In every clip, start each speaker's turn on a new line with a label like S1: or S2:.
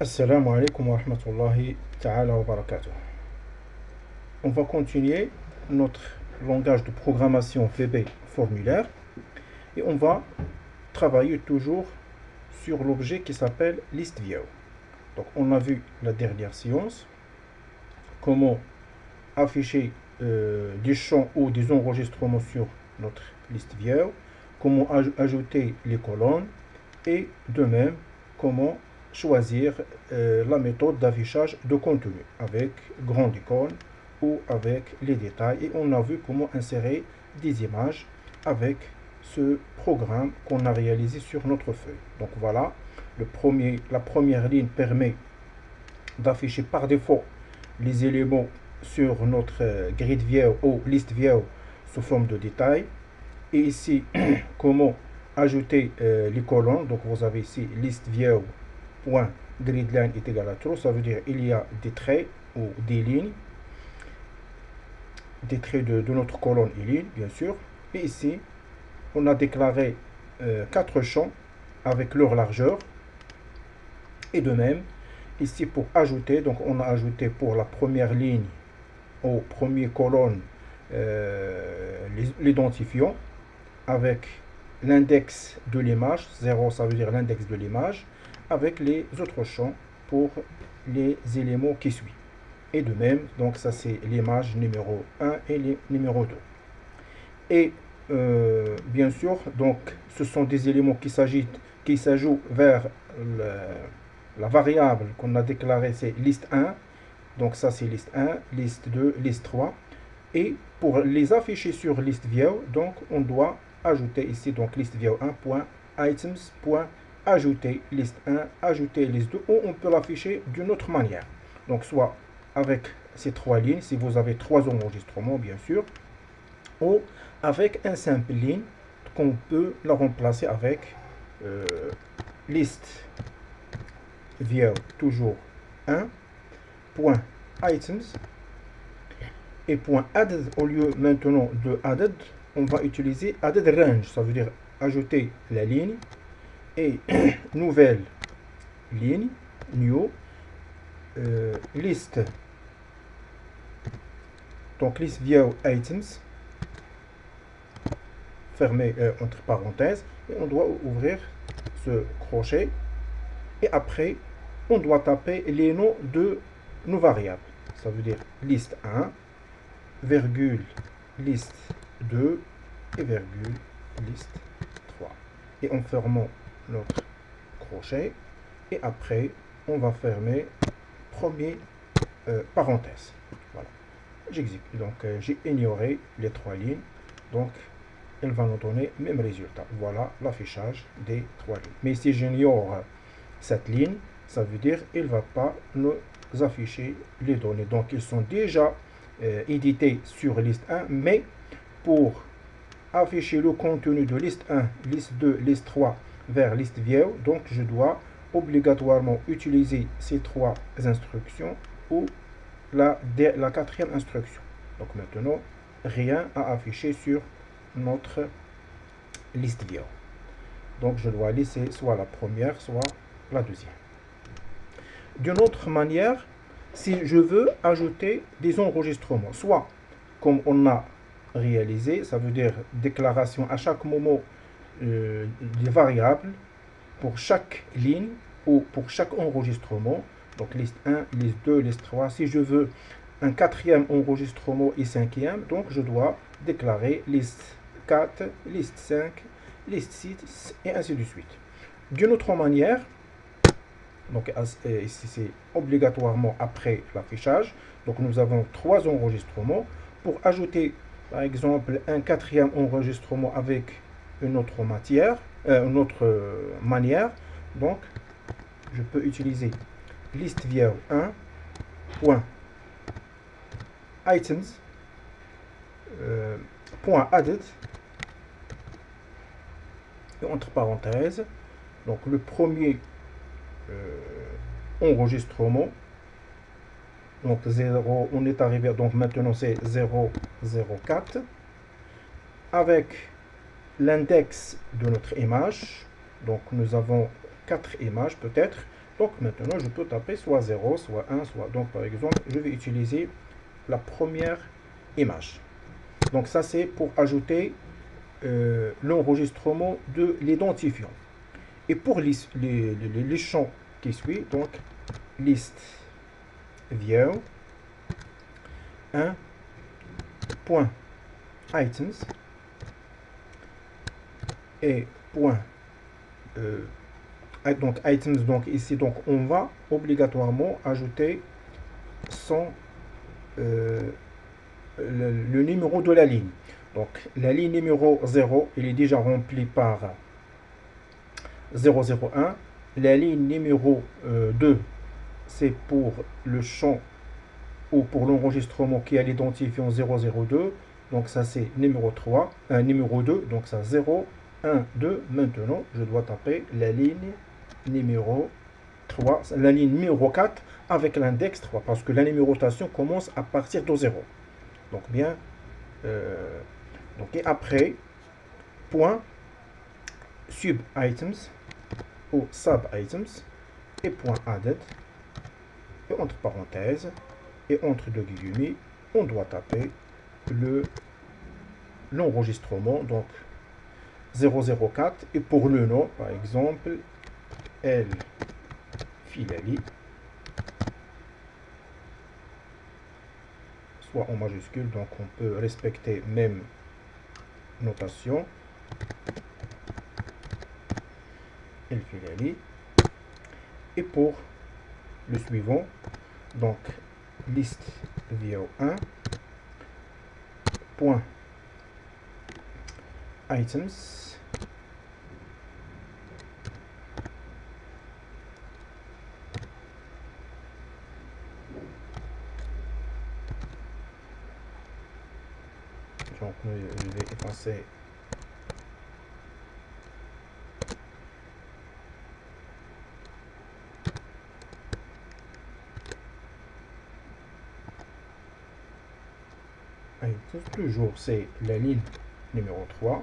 S1: Assalamu alaikum wa rahmatullahi ta'ala wa barakatuh. On va continuer notre langage de programmation VB formulaire et on va travailler toujours sur l'objet qui s'appelle list_view. Donc on a vu la dernière séance comment afficher des champs ou des enregistrements sur notre list_view, comment ajouter les colonnes et de même comment choisir la méthode d'affichage de contenu avec grande icône ou avec les détails, et on a vu comment insérer des images avec ce programme qu'on a réalisé sur notre feuille. Donc voilà, la première ligne permet d'afficher par défaut les éléments sur notre grid view ou list view sous forme de détails. Et ici, comment ajouter les colonnes. Donc vous avez ici list view point gridline est égal à true, ça veut dire il y a des traits ou des lignes, des traits de notre colonne et ligne, bien sûr. Et ici, on a déclaré 4 champs avec leur largeur. Et de même, ici pour ajouter, donc on a ajouté pour la première ligne au premier colonne l'identifiant avec l'index de l'image, 0 ça veut dire l'index de l'image, avec les autres champs pour les éléments qui suivent. Et de même, donc ça c'est l'image numéro 1 et les numéro 2. Et bien sûr, donc ce sont des éléments qui s'ajoutent vers la variable qu'on a déclarée, c'est liste 1. Donc ça c'est liste 1, liste 2, liste 3. Et pour les afficher sur list view, donc on doit ajouter ici donc list view 1.items.ajouter liste 1, ajouter liste 2, ou on peut l'afficher d'une autre manière. Donc soit avec ces 3 lignes, si vous avez 3 enregistrements bien sûr, ou avec un simple ligne qu'on peut la remplacer avec list view toujours 1.items et .added, au lieu maintenant de added, on va utiliser added range, ça veut dire ajouter la ligne et nouvelle ligne, new, list, donc list view items, fermé entre parenthèses, et on doit ouvrir ce crochet et après on doit taper les noms de nos variables, ça veut dire liste 1, virgule liste 2 et virgule liste 3. Et en fermant notre crochet, et après on va fermer premier parenthèse. Voilà. J'exécute. Donc j'ai ignoré les 3 lignes. Donc elle va nous donner le même résultat. Voilà l'affichage des 3 lignes. Mais si j'ignore cette ligne, ça veut dire qu'il ne va pas nous afficher les données. Donc ils sont déjà édité sur liste 1, mais pour afficher le contenu de liste 1, liste 2, liste 3 vers liste view, donc je dois obligatoirement utiliser ces 3 instructions ou la 4e instruction. Donc maintenant, rien à afficher sur notre liste view. Donc je dois laisser soit la première, soit la deuxième. D'une autre manière, si je veux ajouter des enregistrements, soit comme on a réalisé, ça veut dire déclaration à chaque moment des variables pour chaque ligne ou pour chaque enregistrement, donc liste 1, liste 2, liste 3. Si je veux un 4e enregistrement et 5e, donc je dois déclarer liste 4, liste 5, liste 6 et ainsi de suite. D'une autre manière, donc ici c'est obligatoirement après l'affichage. Donc nous avons 3 enregistrements. Pour ajouter par exemple un 4e enregistrement avec une autre manière, donc je peux utiliser list view 1.items .added et entre parenthèses, donc le premier enregistrement, donc 0, on est arrivé, donc maintenant c'est 004 avec l'index de notre image. Donc nous avons 4 images peut-être. Donc maintenant, je peux taper soit 0, soit 1, soit... Donc par exemple, je vais utiliser la première image. Donc ça, c'est pour ajouter l'enregistrement de l'identifiant. Et pour les champs qui suivent, donc list view 1 point items et point donc items, donc ici, donc on va obligatoirement ajouter son le numéro de la ligne. Donc la ligne numéro 0, il est déjà rempli par 001. La ligne numéro 2, c'est pour le champ ou pour l'enregistrement qui a l'identifiant 002. Donc ça c'est numéro 3, numéro 2, donc ça 0, 1, 2. Maintenant, je dois taper la ligne numéro 3, la ligne numéro 4 avec l'index 3, parce que la numérotation commence à partir de 0. Donc bien, donc et après, point sub items ou sub items et point added, et entre parenthèses et entre deux guillemets, on doit taper l'enregistrement, donc 004, et pour le nom, par exemple, L Filali, soit en majuscule, donc on peut respecter même notation, L Filali, et pour le suivant, donc list view 1 point items donc je vais effacer items, toujours c'est la ligne numéro 3,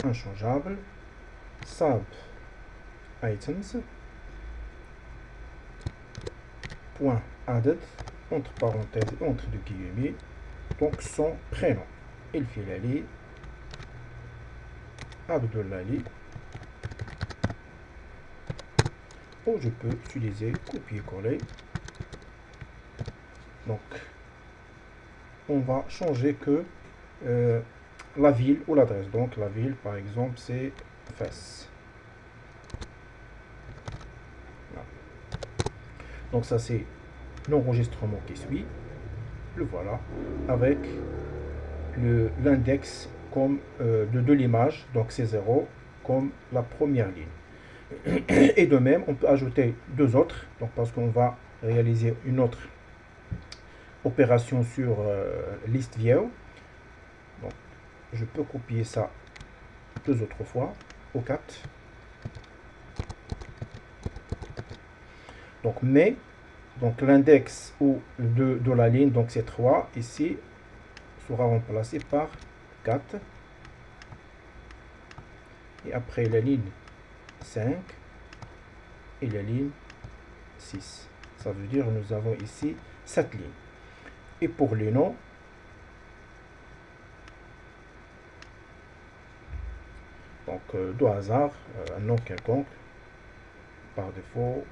S1: inchangeable, sub items point added entre parenthèses et entre deux guillemets, donc son prénom El Filali Abdullali, ou je peux utiliser copier-coller. Donc on va changer que la ville ou l'adresse. Donc la ville par exemple c'est Fès. Voilà. Donc ça c'est l'enregistrement qui suit. Le voilà avec l'index comme de l'image, donc c'est 0 comme la première ligne. Et de même on peut ajouter deux autres, donc parce qu'on va réaliser une autre opération sur list view. Donc je peux copier ça deux autres fois au 4. Donc mais donc l'index ou de la ligne, donc c'est 3 ici, sera remplacé par 4. Et après la ligne 5 et la ligne 6. Ça veut dire que nous avons ici 7 lignes. Et pour les noms, donc de hasard, un nom quelconque, par défaut,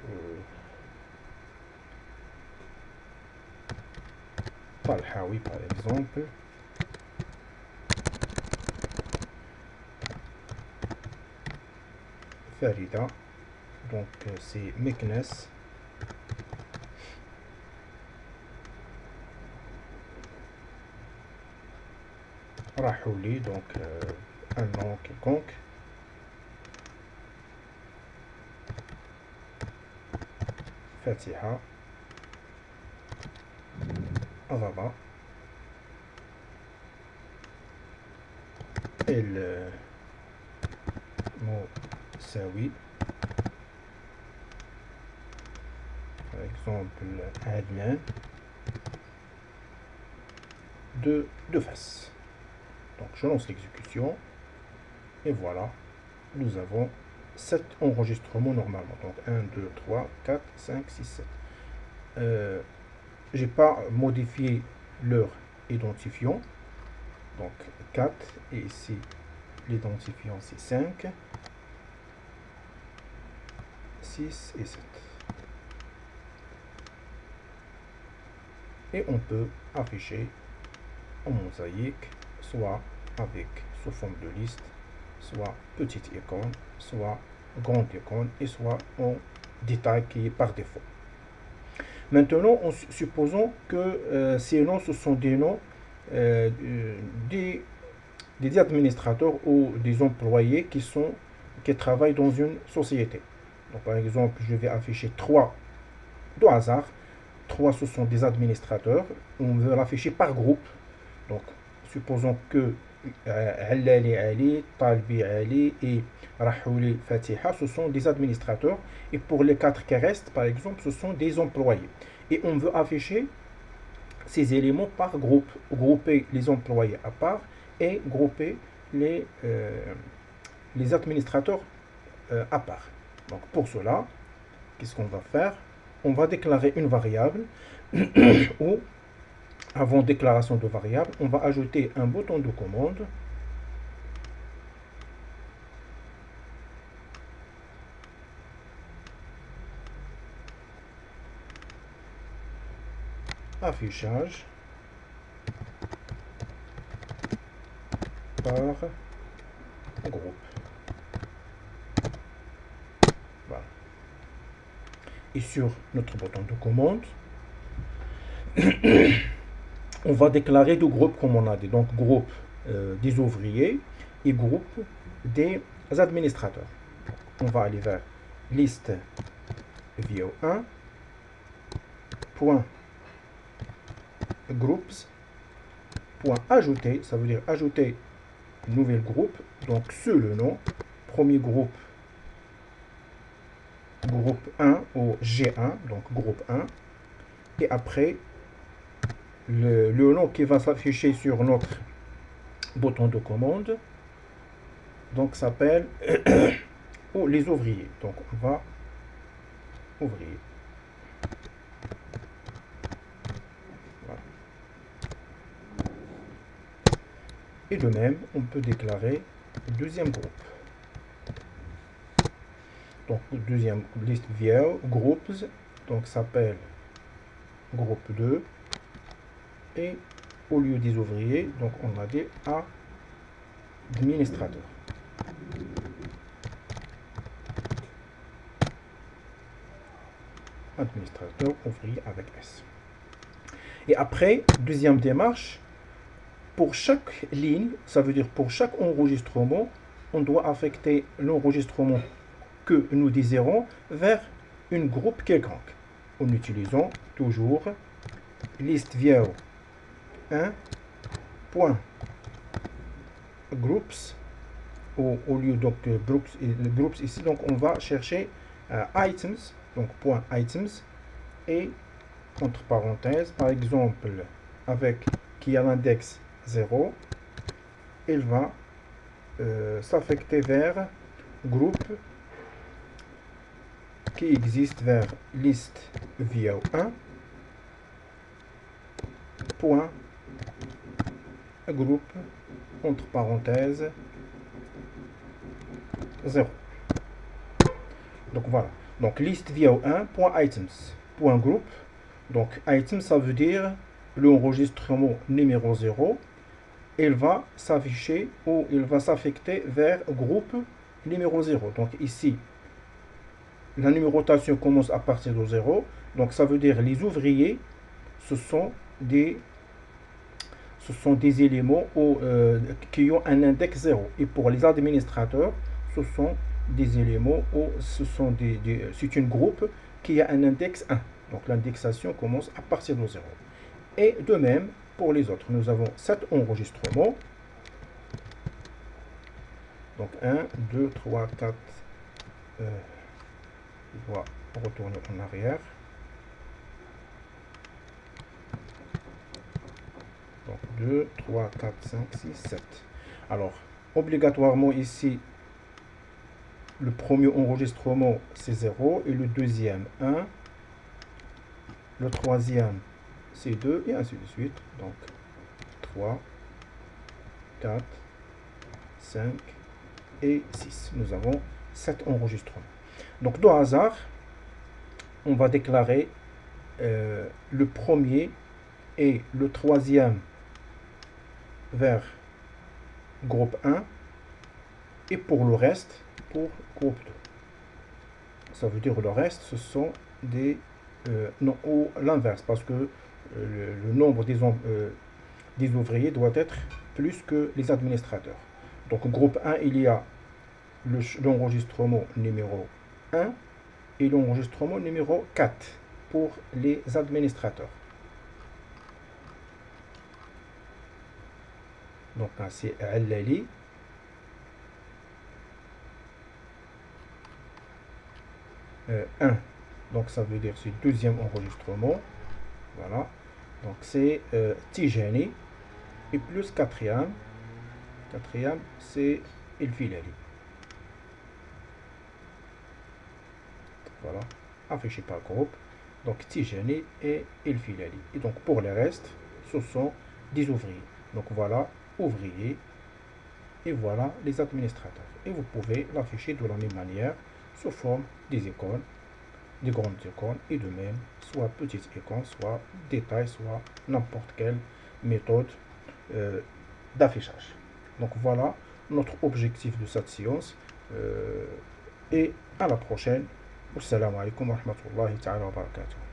S1: Talhawi par exemple. Farida, donc c'est Meknes. Rahouli, donc un nom quelconque. Fatiha, Araba, El Moussaoui, par exemple Adnan, de face. Donc je lance l'exécution et voilà, nous avons 7 enregistrements normalement. Donc 1, 2, 3, 4, 5, 6, 7. J'ai pas modifié leur identifiant. Donc 4 et ici l'identifiant c'est 5, 6 et 7. Et on peut afficher en mosaïque, soit avec sous forme de liste, soit petite icône, soit grande icône, et soit en détail qui est par défaut. Maintenant, supposons que ces noms, ce sont des noms des administrateurs ou des employés qui travaillent dans une société. Donc, par exemple, je vais afficher 3 de hasard. 3, ce sont des administrateurs. On veut l'afficher par groupe. Donc, supposons que Halali Ali, Talbi Ali et Rahouli Fatiha, ce sont des administrateurs. Et pour les 4 qui restent, par exemple, ce sont des employés. Et on veut afficher ces éléments par groupe. Grouper les employés à part et grouper les administrateurs à part. Donc, pour cela, qu'est-ce qu'on va faire? On va déclarer une variable ou avant déclaration de variable, on va ajouter un bouton de commande affichage par groupe. Voilà. Et sur notre bouton de commande, on va déclarer deux groupes comme on a dit. Donc groupe des ouvriers et groupe des administrateurs. On va aller vers liste vo1 point groups point ajouter, ça veut dire ajouter un nouvel groupe, donc sous le nom, premier groupe, groupe 1 ou G1, donc groupe 1, et après le nom qui va s'afficher sur notre bouton de commande, donc s'appelle ou les ouvriers, donc on va ouvrier. Voilà. Et de même, on peut déclarer le deuxième groupe. Donc, deuxième liste vieille, groupes, donc s'appelle groupe 2. Et au lieu des ouvriers, donc on a des administrateurs. Administrateur ouvrier avec S. Et après, deuxième démarche, pour chaque ligne, ça veut dire pour chaque enregistrement, on doit affecter l'enregistrement que nous désirons vers une groupe quelconque en utilisant toujours liste vieille 1 point groups au lieu donc groups ici, donc on va chercher items, donc point items, et entre parenthèses, par exemple avec qui a l'index 0, il va s'affecter vers groupe qui existe vers liste vo1 point groupe entre parenthèses 0. Donc voilà. Donc liste vo1 point items point groupe. Donc items, ça veut dire l'enregistrement numéro 0. Il va s'afficher ou il va s'affecter vers groupe numéro 0. Donc ici, la numérotation commence à partir de 0. Donc ça veut dire les ouvriers, ce sont des éléments qui ont un index 0. Et pour les administrateurs, ce sont des éléments où c'est une groupe qui a un index 1. Donc l'indexation commence à partir de 0. Et de même, pour les autres, nous avons 7 enregistrements. Donc 1, 2, 3, 4. On va retourner en arrière. Donc 2, 3, 4, 5, 6, 7. Alors, obligatoirement ici, le premier enregistrement, c'est 0, et le deuxième, 1. Le troisième, c'est 2, et ainsi de suite. Donc, 3, 4, 5 et 6. Nous avons 7 enregistrements. Donc, de hasard, on va déclarer le premier et le troisième vers groupe 1, et pour le reste, pour groupe 2. Ça veut dire le reste, ce sont des... non, ou l'inverse, parce que le nombre des ouvriers doit être plus que les administrateurs. Donc, groupe 1, il y a l'enregistrement numéro 1 et l'enregistrement numéro 4 pour les administrateurs. Donc, c'est Alali. Euh, 1. Donc, ça veut dire c'est le deuxième enregistrement. Voilà. Donc, c'est Tijani. Et plus quatrième. Quatrième, c'est El Filali. Voilà. Affiché par groupe. Donc, Tijani et El Filali. Et donc, pour le reste, ce sont des ouvriers. Donc, voilà, ouvriers. Et voilà les administrateurs. Et vous pouvez l'afficher de la même manière sous forme des icônes, des grandes icônes, et de même, soit petites icônes, soit détails, soit n'importe quelle méthode d'affichage. Donc voilà notre objectif de cette séance. Et à la prochaine. Assalamu alaikum wa rahmatullahi ta'ala wa barakatuh.